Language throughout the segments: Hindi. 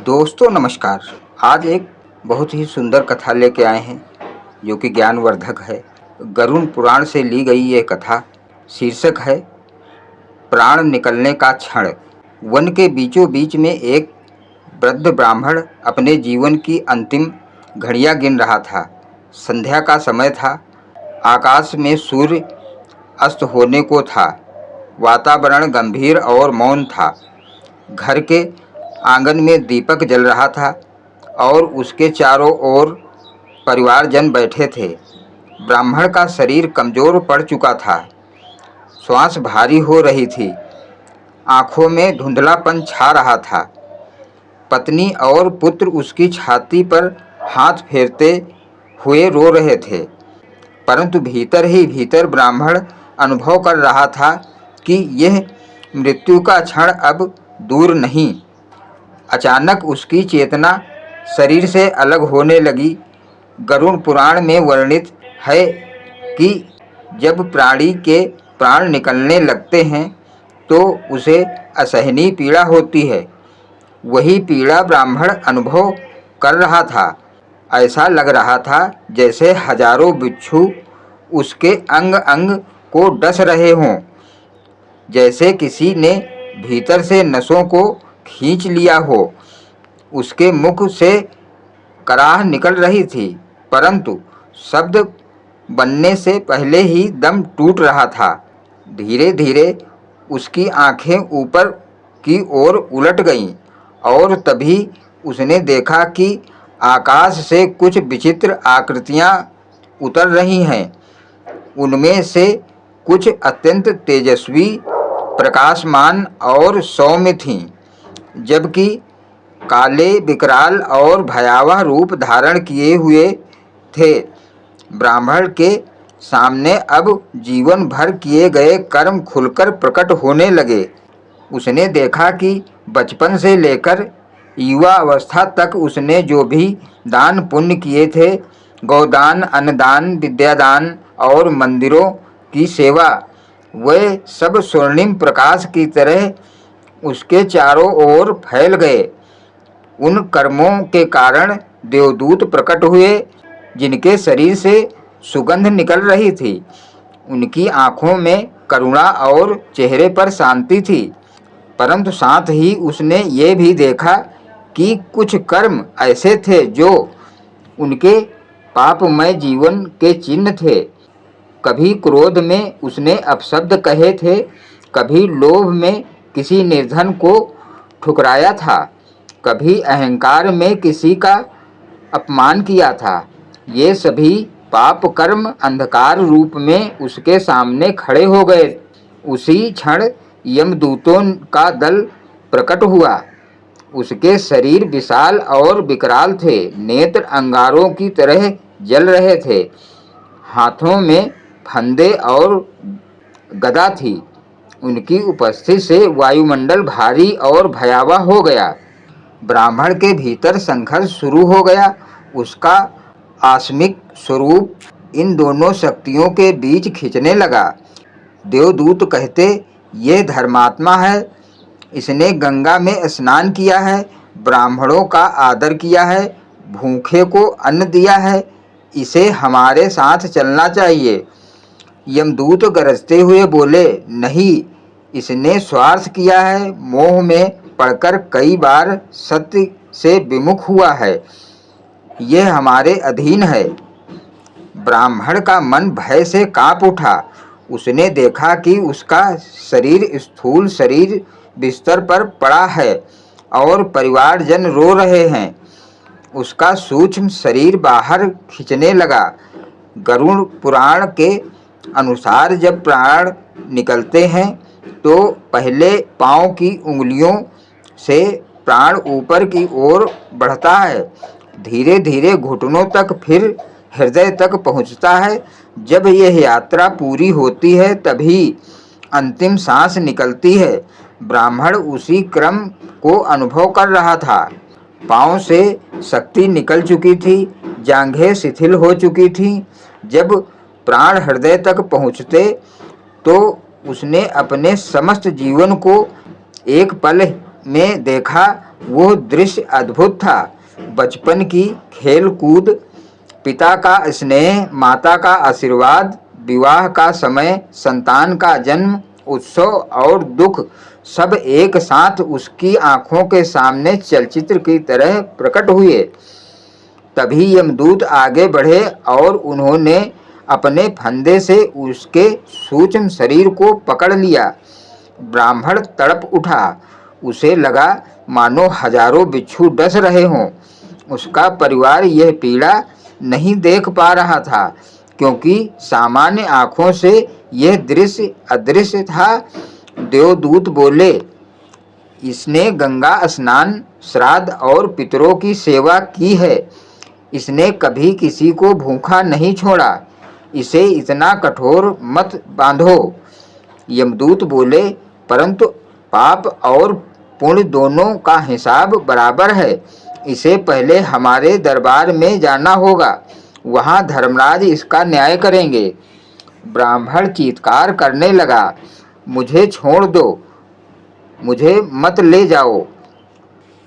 दोस्तों नमस्कार। आज एक बहुत ही सुंदर कथा लेके आए हैं जो कि ज्ञानवर्धक है। गरुड़ पुराण से ली गई ये कथा। शीर्षक है प्राण निकलने का क्षण। वन के बीचों बीच में एक वृद्ध ब्राह्मण अपने जीवन की अंतिम घड़ियां गिन रहा था। संध्या का समय था। आकाश में सूर्य अस्त होने को था। वातावरण गंभीर और मौन था। घर के आंगन में दीपक जल रहा था और उसके चारों ओर परिवारजन बैठे थे। ब्राह्मण का शरीर कमजोर पड़ चुका था। श्वास भारी हो रही थी। आंखों में धुंधलापन छा रहा था। पत्नी और पुत्र उसकी छाती पर हाथ फेरते हुए रो रहे थे, परंतु भीतर ही भीतर ब्राह्मण अनुभव कर रहा था कि यह मृत्यु का क्षण अब दूर नहीं। अचानक उसकी चेतना शरीर से अलग होने लगी। गरुड़ पुराण में वर्णित है कि जब प्राणी के प्राण निकलने लगते हैं तो उसे असहनीय पीड़ा होती है। वही पीड़ा ब्राह्मण अनुभव कर रहा था। ऐसा लग रहा था जैसे हजारों बिच्छू उसके अंग अंग को डस रहे हों, जैसे किसी ने भीतर से नसों को खींच लिया हो। उसके मुख से कराह निकल रही थी, परंतु शब्द बनने से पहले ही दम टूट रहा था। धीरे धीरे उसकी आंखें ऊपर की ओर उलट गईं और तभी उसने देखा कि आकाश से कुछ विचित्र आकृतियां उतर रही हैं। उनमें से कुछ अत्यंत तेजस्वी, प्रकाशमान और सौम्य थीं, जबकि काले, विकराल और भयावह रूप धारण किए हुए थे। ब्राह्मण के सामने अब जीवन भर किए गए कर्म खुलकर प्रकट होने लगे। उसने देखा कि बचपन से लेकर युवा अवस्था तक उसने जो भी दान पुण्य किए थे, गौदान, अन्नदान, विद्यादान और मंदिरों की सेवा, वे सब स्वर्णिम प्रकाश की तरह उसके चारों ओर फैल गए। उन कर्मों के कारण देवदूत प्रकट हुए जिनके शरीर से सुगंध निकल रही थी। उनकी आंखों में करुणा और चेहरे पर शांति थी, परंतु साथ ही उसने ये भी देखा कि कुछ कर्म ऐसे थे जो उनके पापमय जीवन के चिन्ह थे। कभी क्रोध में उसने अपशब्द कहे थे, कभी लोभ में किसी निर्धन को ठुकराया था, कभी अहंकार में किसी का अपमान किया था। ये सभी पाप कर्म अंधकार रूप में उसके सामने खड़े हो गए। उसी क्षण यमदूतों का दल प्रकट हुआ। उसके शरीर विशाल और विकराल थे। नेत्र अंगारों की तरह जल रहे थे। हाथों में फंदे और गदा थी। उनकी उपस्थिति से वायुमंडल भारी और भयावह हो गया। ब्राह्मण के भीतर संघर्ष शुरू हो गया। उसका आसमिक स्वरूप इन दोनों शक्तियों के बीच खिंचने लगा। देवदूत कहते, ये धर्मात्मा है, इसने गंगा में स्नान किया है, ब्राह्मणों का आदर किया है, भूखे को अन्न दिया है, इसे हमारे साथ चलना चाहिए। यमदूत गरजते हुए बोले, नहीं, इसने स्वार्थ किया है, मोह में पढ़कर कई बार सत्य से विमुख हुआ है, यह हमारे अधीन है। ब्राह्मण का मन भय से कांप उठा। उसने देखा कि उसका शरीर, स्थूल शरीर बिस्तर पर पड़ा है और परिवारजन रो रहे हैं। उसका सूक्ष्म शरीर बाहर खींचने लगा। गरुड़ पुराण के अनुसार जब प्राण निकलते हैं तो पहले पांव की उंगलियों से प्राण ऊपर की ओर बढ़ता है, धीरे धीरे घुटनों तक, फिर हृदय तक पहुंचता है। जब यह यात्रा पूरी होती है तभी अंतिम सांस निकलती है। ब्राह्मण उसी क्रम को अनुभव कर रहा था। पांव से शक्ति निकल चुकी थी, जांघें शिथिल हो चुकी थीं। जब प्राण हृदय तक पहुँचते तो उसने अपने समस्त जीवन को एक पल में देखा। वो दृश्य अद्भुत था। बचपन की खेल कूद, पिता का स्नेह, माता का आशीर्वाद, विवाह का समय, संतान का जन्म, उत्सव और दुख सब एक साथ उसकी आंखों के सामने चलचित्र की तरह प्रकट हुए। तभी यमदूत आगे बढ़े और उन्होंने अपने फंदे से उसके सूक्ष्म शरीर को पकड़ लिया। ब्राह्मण तड़प उठा। उसे लगा मानो हजारों बिच्छू डस रहे हों। उसका परिवार यह पीड़ा नहीं देख पा रहा था, क्योंकि सामान्य आंखों से यह दृश्य अदृश्य था। देवदूत बोले, इसने गंगा स्नान, श्राद्ध और पितरों की सेवा की है। इसने कभी किसी को भूखा नहीं छोड़ा। इसे इतना कठोर मत बांधो। यमदूत बोले, परंतु पाप और पुण्य दोनों का हिसाब बराबर है। इसे पहले हमारे दरबार में जाना होगा। वहाँ धर्मराज इसका न्याय करेंगे। ब्राह्मण चीत्कार करने लगा, मुझे छोड़ दो, मुझे मत ले जाओ।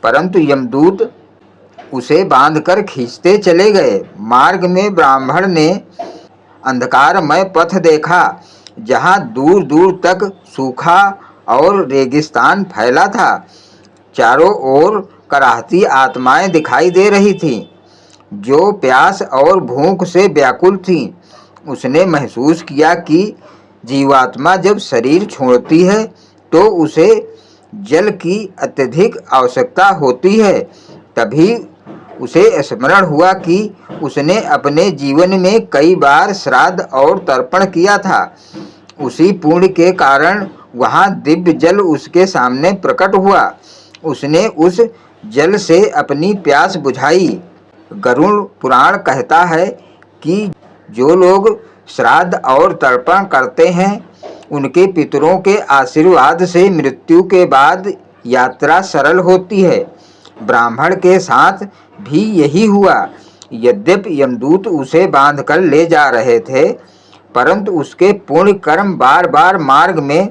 परंतु यमदूत उसे बांधकर खींचते चले गए। मार्ग में ब्राह्मण ने अंधकारमय पथ देखा, जहाँ दूर दूर तक सूखा और रेगिस्तान फैला था। चारों ओर कराहती आत्माएं दिखाई दे रही थीं, जो प्यास और भूख से व्याकुल थीं। उसने महसूस किया कि जीवात्मा जब शरीर छोड़ती है तो उसे जल की अत्यधिक आवश्यकता होती है। तभी उसे स्मरण हुआ कि उसने अपने जीवन में कई बार श्राद्ध और तर्पण किया था। उसी पुण्य के कारण वहाँ दिव्य जल उसके सामने प्रकट हुआ। उसने उस जल से अपनी प्यास बुझाई। गरुड़ पुराण कहता है कि जो लोग श्राद्ध और तर्पण करते हैं, उनके पितरों के आशीर्वाद से मृत्यु के बाद यात्रा सरल होती है। ब्राह्मण के साथ भी यही हुआ। यद्यपि यमदूत उसे बांधकर ले जा रहे थे, परंतु उसके पुण्य कर्म बार बार मार्ग में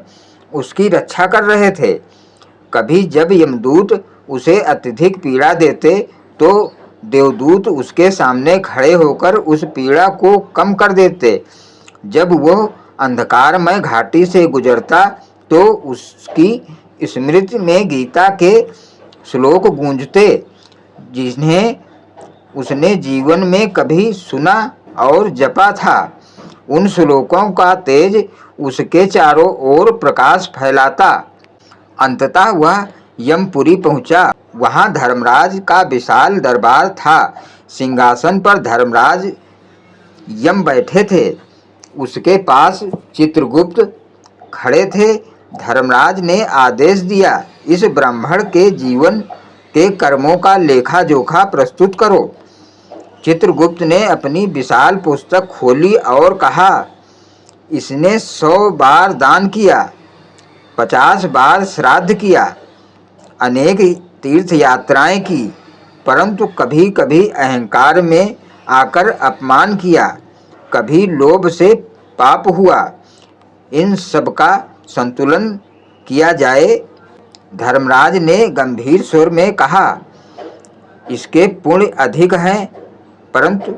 उसकी रक्षा कर रहे थे। कभी जब यमदूत उसे अत्यधिक पीड़ा देते तो देवदूत उसके सामने खड़े होकर उस पीड़ा को कम कर देते। जब वह अंधकारमय घाटी से गुजरता तो उसकी स्मृति में गीता के श्लोक गूंजते, जिन्हें उसने जीवन में कभी सुना और जपा था। उन श्लोकों का तेज उसके चारों ओर प्रकाश फैलाता। अंततः वह यमपुरी पहुंचा। वहां धर्मराज का विशाल दरबार था। सिंहासन पर धर्मराज यम बैठे थे। उसके पास चित्रगुप्त खड़े थे। धर्मराज ने आदेश दिया, इस ब्राह्मण के जीवन के कर्मों का लेखा जोखा प्रस्तुत करो। चित्रगुप्त ने अपनी विशाल पुस्तक खोली और कहा, इसने 100 बार दान किया, 50 बार श्राद्ध किया, अनेक तीर्थ यात्राएं की, परंतु कभी कभी अहंकार में आकर अपमान किया, कभी लोभ से पाप हुआ। इन सब का संतुलन किया जाए। धर्मराज ने गंभीर स्वर में कहा, इसके पुण्य अधिक हैं, परंतु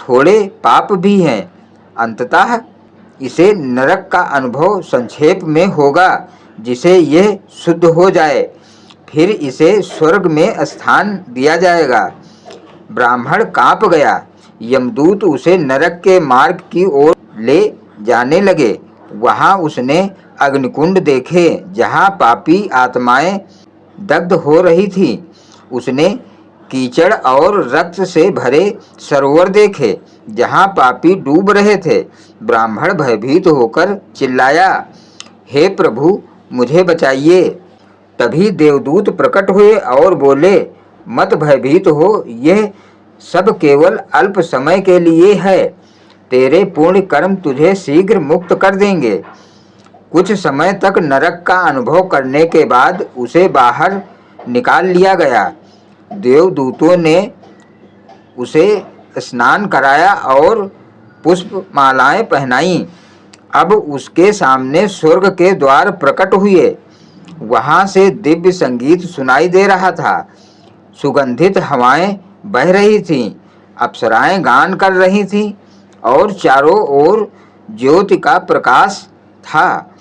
थोड़े पाप भी हैं। अंततः इसे नरक का अनुभव संक्षेप में होगा, जिसे यह शुद्ध हो जाए, फिर इसे स्वर्ग में स्थान दिया जाएगा। ब्राह्मण कांप गया। यमदूत उसे नरक के मार्ग की ओर ले जाने लगे। वहां उसने अग्निकुंड देखे, जहां पापी आत्माएं दग्ध हो रही थीं। उसने कीचड़ और रक्त से भरे सरोवर देखे, जहां पापी डूब रहे थे। ब्राह्मण भयभीत होकर चिल्लाया, हे प्रभु, मुझे बचाइए। तभी देवदूत प्रकट हुए और बोले, मत भयभीत हो, यह सब केवल अल्प समय के लिए है। तेरे पुण्य कर्म तुझे शीघ्र मुक्त कर देंगे। कुछ समय तक नरक का अनुभव करने के बाद उसे बाहर निकाल लिया गया। देवदूतों ने उसे स्नान कराया और पुष्प मालाएं पहनाई। अब उसके सामने स्वर्ग के द्वार प्रकट हुए। वहाँ से दिव्य संगीत सुनाई दे रहा था। सुगंधित हवाएं बह रही थीं, अप्सराएं गान कर रही थीं और चारों ओर ज्योति का प्रकाश था।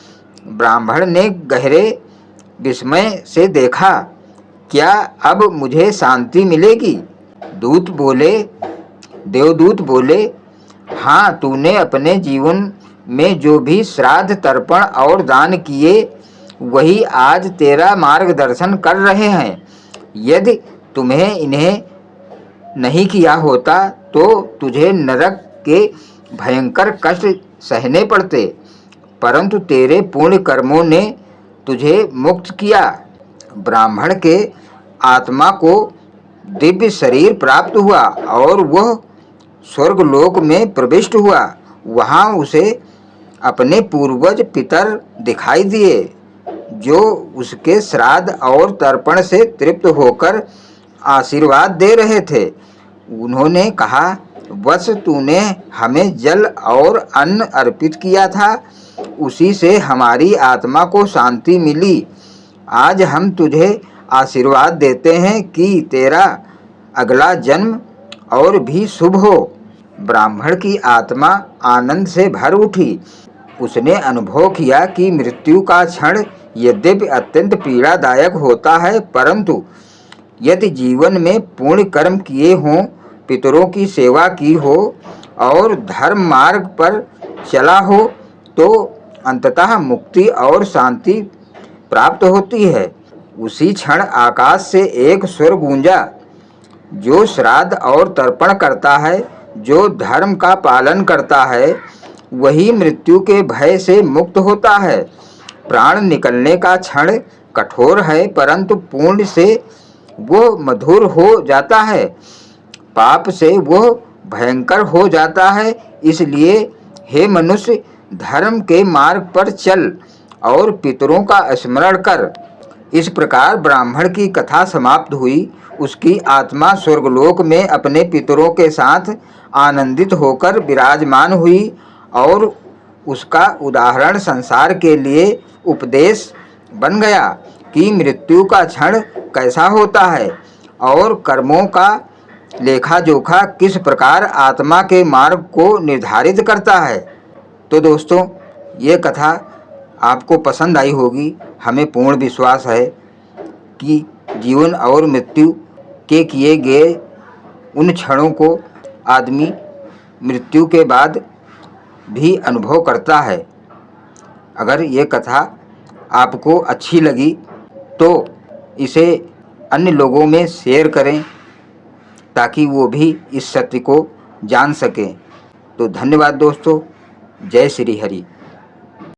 ब्राह्मण ने गहरे विस्मय से देखा, क्या अब मुझे शांति मिलेगी? देवदूत बोले, हाँ, तूने अपने जीवन में जो भी श्राद्ध, तर्पण और दान किए, वही आज तेरा मार्गदर्शन कर रहे हैं। यदि तुम्हें इन्हें नहीं किया होता तो तुझे नरक के भयंकर कष्ट सहने पड़ते, परंतु तेरे पुण्य कर्मों ने तुझे मुक्त किया। ब्राह्मण के आत्मा को दिव्य शरीर प्राप्त हुआ और वह स्वर्गलोक में प्रविष्ट हुआ। वहाँ उसे अपने पूर्वज पितर दिखाई दिए, जो उसके श्राद्ध और तर्पण से तृप्त होकर आशीर्वाद दे रहे थे। उन्होंने कहा, वत्स, तूने हमें जल और अन्न अर्पित किया था, उसी से हमारी आत्मा को शांति मिली। आज हम तुझे आशीर्वाद देते हैं कि तेरा अगला जन्म और भी शुभ हो। ब्राह्मण की आत्मा आनंद से भर उठी। उसने अनुभव किया कि मृत्यु का क्षण यद्यपि अत्यंत पीड़ादायक होता है, परंतु यदि जीवन में पुण्य कर्म किए हों, पितरों की सेवा की हो और धर्म मार्ग पर चला हो, तो अंततः मुक्ति और शांति प्राप्त होती है। उसी क्षण आकाश से एक स्वर गूंजा, जो श्राद्ध और तर्पण करता है, जो धर्म का पालन करता है, वही मृत्यु के भय से मुक्त होता है। प्राण निकलने का क्षण कठोर है, परंतु पुण्य से वो मधुर हो जाता है, पाप से वो भयंकर हो जाता है। इसलिए हे मनुष्य, धर्म के मार्ग पर चल और पितरों का स्मरण कर। इस प्रकार ब्राह्मण की कथा समाप्त हुई। उसकी आत्मा स्वर्गलोक में अपने पितरों के साथ आनंदित होकर विराजमान हुई और उसका उदाहरण संसार के लिए उपदेश बन गया कि मृत्यु का क्षण कैसा होता है और कर्मों का लेखा जोखा किस प्रकार आत्मा के मार्ग को निर्धारित करता है। तो दोस्तों, ये कथा आपको पसंद आई होगी। हमें पूर्ण विश्वास है कि जीवन और मृत्यु के किए गए उन क्षणों को आदमी मृत्यु के बाद भी अनुभव करता है। अगर ये कथा आपको अच्छी लगी तो इसे अन्य लोगों में शेयर करें, ताकि वो भी इस सत्य को जान सकें। तो धन्यवाद दोस्तों। जय श्री हरि।